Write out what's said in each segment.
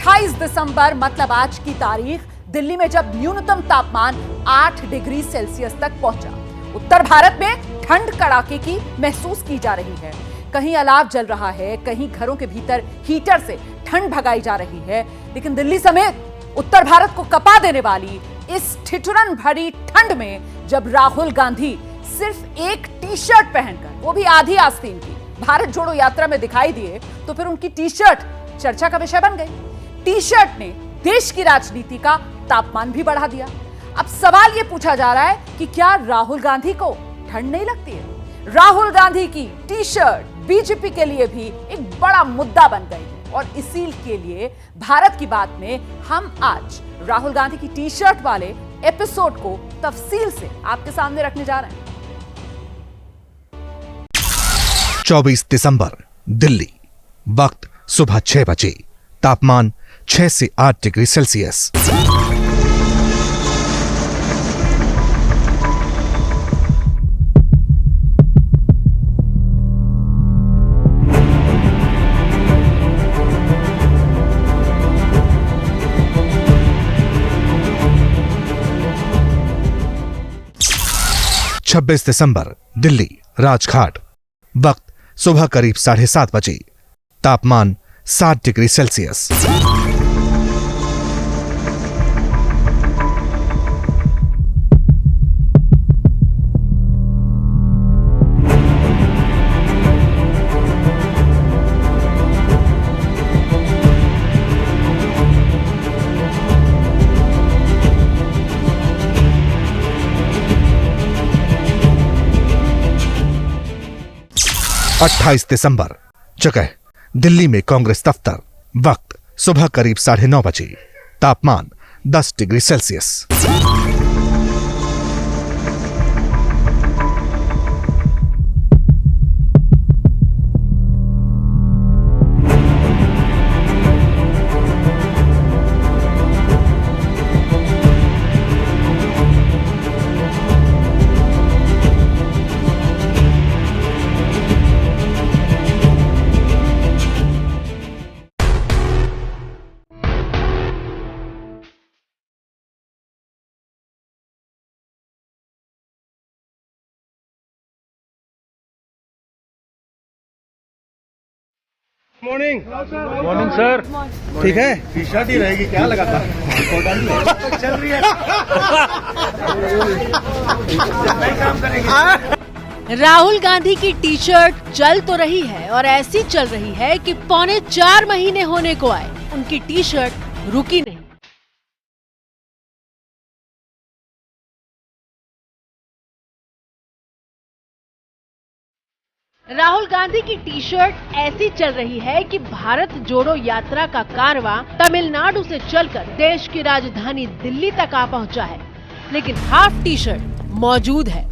28 दिसंबर मतलब आज की तारीख दिल्ली में जब न्यूनतम तापमान 8 डिग्री सेल्सियस तक पहुंचा। उत्तर भारत में ठंड कड़ाके की महसूस की जा रही है। कहीं अलाव जल रहा है, कहीं घरों के भीतर हीटर से ठंड भगाई जा रही है। लेकिन दिल्ली समेत उत्तर भारत को कपा देने वाली इस ठिठुरन भरी ठंड में जब राहुल गांधी सिर्फ एक टी शर्ट पहनकर, वो भी आधी आस्तीन की, भारत जोड़ो यात्रा में दिखाई दिए तो फिर उनकी टी शर्ट चर्चा का विषय बन गई। टी शर्ट ने देश की राजनीति का तापमान भी बढ़ा दिया। अब सवाल यह पूछा जा रहा है कि क्या राहुल गांधी को ठंड नहीं लगती है? राहुल गांधी की टी शर्ट बीजेपी के लिए भी एक बड़ा मुद्दा बन गई है और इसी के लिए भारत की बात में हम आज राहुल गांधी की टी शर्ट वाले एपिसोड को तफसील से आपके सामने रखने जा रहे हैं। 24 दिसंबर दिल्ली, वक्त सुबह 6 बजे, तापमान 6 से 8 डिग्री सेल्सियस। छब्बीस दिसंबर दिल्ली, राजघाट, वक्त सुबह करीब 7:30 बजे, तापमान 7 डिग्री सेल्सियस। अट्ठाईस दिसंबर, जगह दिल्ली में कांग्रेस दफ्तर, वक्त सुबह करीब 9:30 बजे, तापमान 10 degree Celsius. Morning morning sir. ठीक है, टी शर्ट ही रहेगी क्या लगाता चल रही है काम करेंगे। राहुल गांधी की टी शर्ट चल तो रही है और ऐसी चल रही है कि 4.25 महीने होने को आए, उनकी टी शर्ट रुकी नहीं। राहुल गांधी की टी शर्ट ऐसी चल रही है कि भारत जोड़ो यात्रा का कारवां तमिलनाडु से चलकर देश की राजधानी दिल्ली तक आ पहुंचा है, लेकिन हाफ टी शर्ट मौजूद है।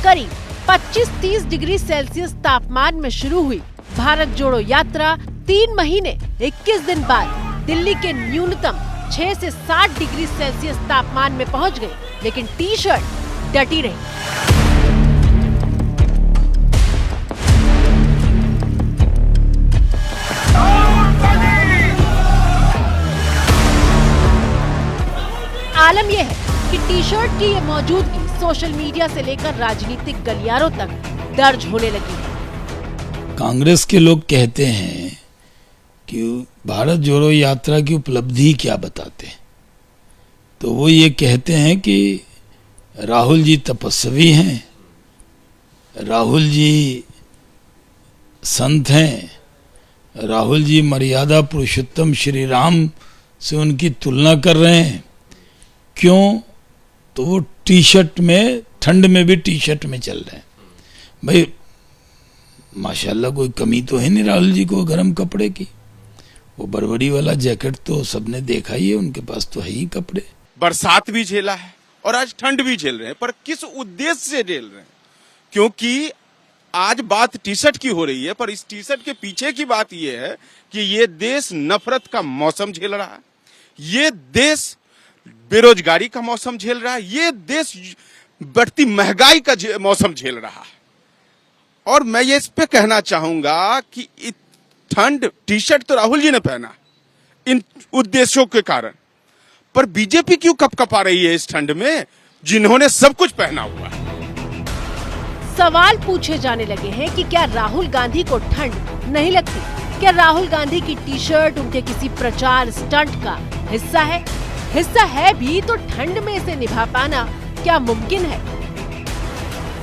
करीब 25-30 डिग्री सेल्सियस तापमान में शुरू हुई भारत जोड़ो यात्रा 3 महीने 21 दिन बाद दिल्ली के न्यूनतम 6 से 7 डिग्री सेल्सियस तापमान में पहुंच गई, लेकिन टी शर्ट डटी रही। आलम यह है कि टी शर्ट की ये मौजूदगी सोशल मीडिया से लेकर राजनीतिक गलियारों तक दर्ज होने लगी है। कांग्रेस के लोग कहते हैं कि भारत जोड़ो यात्रा की उपलब्धि क्या बताते हैं, तो वो ये कहते हैं कि राहुल जी तपस्वी हैं, राहुल जी संत हैं, राहुल जी मर्यादा पुरुषोत्तम श्री राम से उनकी तुलना कर रहे हैं। क्यों? तो वो टी शर्ट में, ठंड में भी टी शर्ट में चल रहे हैं। भाई माशाल्लाह कोई कमी तो है नहीं राहुल जी को गर्म कपड़े की। वो बरबरी वाला जैकेट तो सबने देखा ही है, उनके पास तो है ही कपड़े। बरसात भी झेला है और आज ठंड भी झेल रहे हैं, पर किस उद्देश्य से झेल रहे हैं? क्योंकि आज बात टी शर्ट की हो रही है, पर इस टी शर्ट के पीछे की बात यह है कि ये देश नफरत का मौसम झेल रहा है। ये देश बेरोजगारी का मौसम झेल रहा है, ये देश बढ़ती महंगाई का मौसम झेल रहा है। और मैं ये इस पे कहना चाहूंगा कि ठंड टी शर्ट तो राहुल जी ने पहना इन उद्देश्यों के कारण, पर बीजेपी क्यों कपकपा रही है इस ठंड में जिन्होंने सब कुछ पहना हुआ है। सवाल पूछे जाने लगे हैं कि क्या राहुल गांधी को ठंड नहीं लगती? क्या राहुल गांधी की टी शर्ट उनके किसी प्रचार स्टंट का हिस्सा है? हिस्सा है भी तो ठंड में इसे निभा पाना क्या मुमकिन है?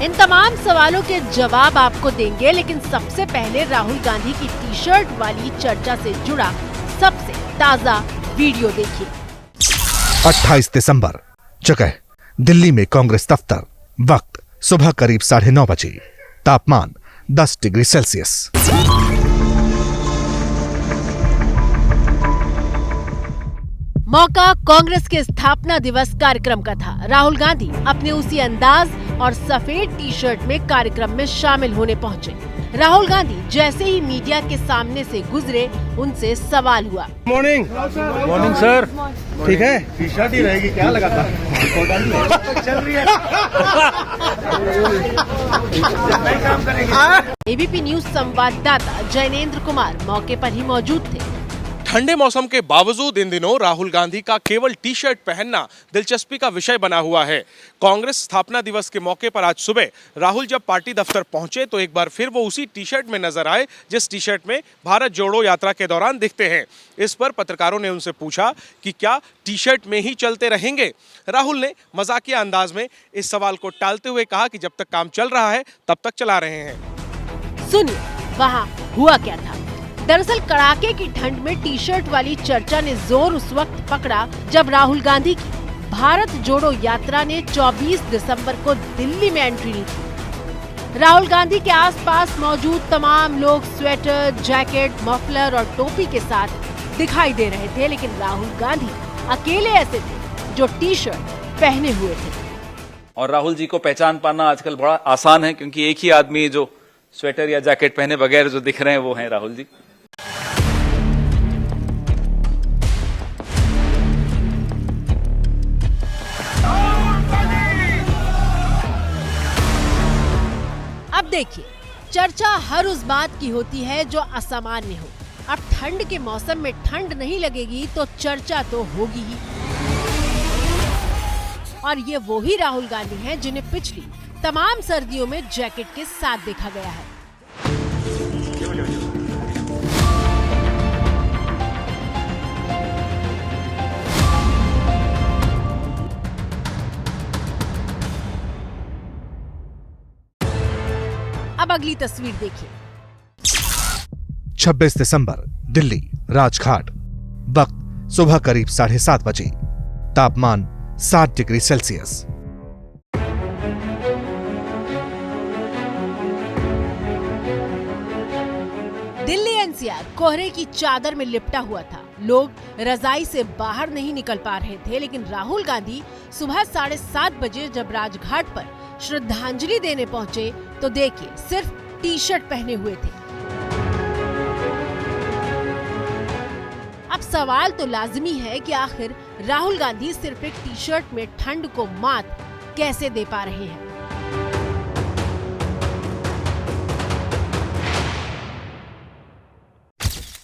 इन तमाम सवालों के जवाब आपको देंगे, लेकिन सबसे पहले राहुल गांधी की टी शर्ट वाली चर्चा से जुड़ा सबसे ताजा वीडियो देखिए। 28 दिसंबर, जगह दिल्ली में कांग्रेस दफ्तर, वक्त सुबह करीब 9:30 बजे, तापमान 10 डिग्री सेल्सियस। मौका कांग्रेस के स्थापना दिवस कार्यक्रम का था। राहुल गांधी अपने उसी अंदाज और सफेद टी शर्ट में कार्यक्रम में शामिल होने पहुंचे। राहुल गांधी जैसे ही मीडिया के सामने से गुजरे, उनसे सवाल हुआ। मॉर्निंग मॉर्निंग सर, ठीक है? टी शर्ट ही रहेगी क्या लगाता? चल रही है। एबीपी न्यूज संवाददाता जैनेंद्र कुमार मौके पर ही मौजूद थे। ठंडे मौसम के बावजूद इन दिनों राहुल गांधी का केवल टी शर्ट पहनना दिलचस्पी का विषय बना हुआ है। कांग्रेस स्थापना दिवस के मौके पर आज सुबह राहुल जब पार्टी दफ्तर पहुंचे तो एक बार फिर वो उसी टी शर्ट में नजर आए जिस टी शर्ट में भारत जोड़ो यात्रा के दौरान दिखते हैं। इस पर पत्रकारों ने उनसे पूछा कि क्या टी शर्ट में ही चलते रहेंगे। राहुल ने मजाकिया अंदाज में इस सवाल को टालते हुए कहा कि जब तक काम चल रहा है तब तक चला रहे हैं। सुनिए वहाँ हुआ क्या था। दरअसल कड़ाके की ठंड में टी शर्ट वाली चर्चा ने जोर उस वक्त पकड़ा जब राहुल गांधी की भारत जोड़ो यात्रा ने 24 दिसंबर को दिल्ली में एंट्री ली थी। राहुल गांधी के आसपास मौजूद तमाम लोग स्वेटर, जैकेट, मफलर और टोपी के साथ दिखाई दे रहे थे, लेकिन राहुल गांधी अकेले ऐसे थे जो टी शर्ट पहने हुए थे। और राहुल जी को पहचान पाना आजकल बड़ा आसान है, क्योंकि एक ही आदमी जो स्वेटर या जैकेट पहने बगैर जो दिख रहे हैं वो हैं राहुल जी। अब देखिए, चर्चा हर उस बात की होती है जो असामान्य हो। अब ठंड के मौसम में ठंड नहीं लगेगी तो चर्चा तो होगी ही। और ये वही राहुल गांधी हैं जिन्हें पिछली तमाम सर्दियों में जैकेट के साथ देखा गया है। अब अगली तस्वीर देखिए। 26 दिसंबर, दिल्ली, राजघाट, वक्त सुबह करीब 7:30 बजे, तापमान 7 डिग्री सेल्सियस। दिल्ली एनसीआर कोहरे की चादर में लिपटा हुआ था। लोग रजाई से बाहर नहीं निकल पा रहे थे, लेकिन राहुल गांधी सुबह 7:30 बजे जब राजघाट पर श्रद्धांजलि देने पहुंचे तो देखिए सिर्फ टी शर्ट पहने हुए थे। अब सवाल तो लाजमी है कि आखिर राहुल गांधी सिर्फ एक टी शर्ट में ठंड को मात कैसे दे पा रहे हैं।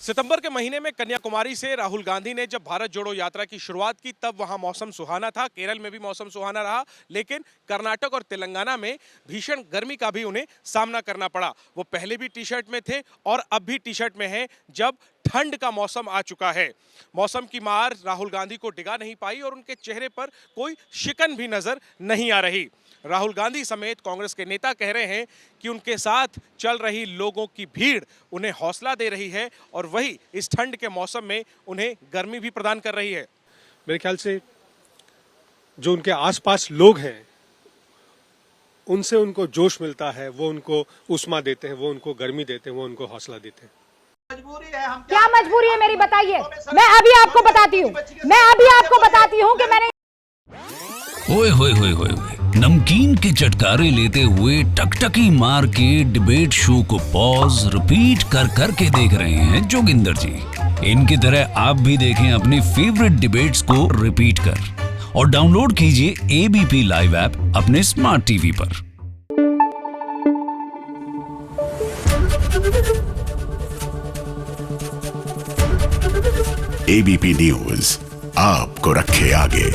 सितंबर के महीने में कन्याकुमारी से राहुल गांधी ने जब भारत जोड़ो यात्रा की शुरुआत की तब वहां मौसम सुहाना था। केरल में भी मौसम सुहाना रहा, लेकिन कर्नाटक और तेलंगाना में भीषण गर्मी का भी उन्हें सामना करना पड़ा। वो पहले भी टी शर्ट में थे और अब भी टी शर्ट में हैं जब ठंड का मौसम आ चुका है। मौसम की मार राहुल गांधी को डिगा नहीं पाई और उनके चेहरे पर कोई शिकन भी नजर नहीं आ रही। राहुल गांधी समेत कांग्रेस के नेता कह रहे हैं कि उनके साथ चल रही लोगों की भीड़ उन्हें हौसला दे रही है और वही इस ठंड के मौसम में उन्हें गर्मी भी प्रदान कर रही है। मेरे ख्याल से जो उनके आसपास लोग हैं उनसे उनको जोश मिलता है, वो उनको उष्मा देते हैं, वो उनको गर्मी देते हैं, वो उनको हौसला देते हैं। क्या मजबूरी है मेरी, बताइए। मैं अभी आपको बताती हूँ कि मैंने ओए होए होए होए नमकीन के चटकारे लेते हुए टकटकी मार के डिबेट शो को पॉज रिपीट कर करके देख रहे हैं जोगिंदर जी। इनकी तरह आप भी देखें अपने फेवरेट डिबेट्स को रिपीट कर और डाउनलोड कीजिए एबीपी लाइव ऐप अपने स्मार्ट टीवी पर। एबीपी न्यूज आपको रखे आगे।